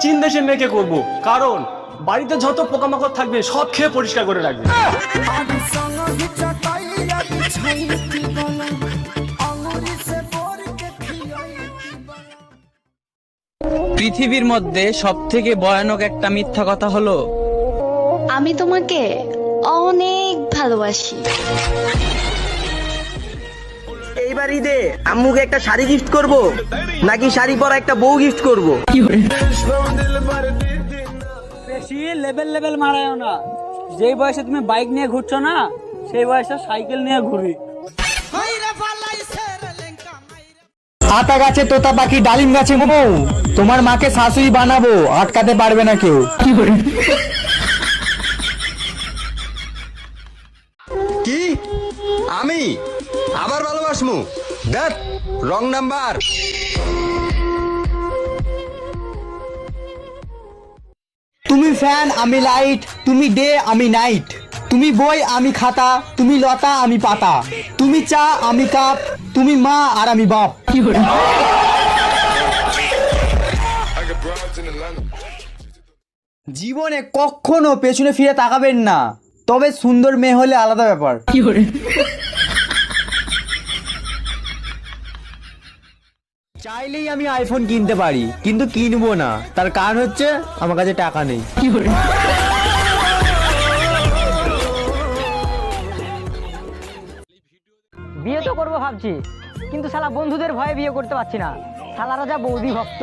চীন দেশের মেয়েকে করব, কারণ বাড়িতে যত পোকামাকড় থাকবে সব খেয়ে পরিষ্কার করে রাখবে। পৃথিবীর মধ্যে সবথেকে ভয়ানক একটা মিথ্যা কথা হলো, আমি তোমাকে অনেক ভালোবাসি। এইবার ঈদে আম্মুকে একটা শাড়ি গিফট করব নাকি শাড়ি পরা একটা বউ গিফট করব? বেশি লেভেল মারায়ও না। যেই বয়সে তুমি বাইক নিয়ে ঘুরছো না, সেই বয়সে সাইকেল নিয়ে ঘুরি। আতা গাছে তোতা পাখি, ডালিম গাছে মৌ, তোমার মাকে শাশুড়ি বানাবো, আটকাতে পারবে না কেউ। কি আমি আবার ভালোবাসমু? That wrong number. তুমি ফ্যান আমি লাইট, তুমি ডে আমি নাইট, তুমি বই আমি খাতা, তুমি লতা আমি পাতা, তুমি চা আমি কাপ, তুমি মা আর আমি বাপ। জীবনে কখনো পেছনে ফিরে তাকাবেন না, তবে সুন্দর মেয়ে হলে আলাদা ব্যাপার। চাইলেই আমি আইফোন কিনতে পারি, কিন্তু কিনবো না, তার কারণ হচ্ছে আমার কাছে টাকা নেই। বিয়ে তো করবো ভাবছি, কিন্তু শালা বন্ধুদের ভয়ে বিয়ে করতে পারছি না। শালারা যা বৌদি ভক্ত।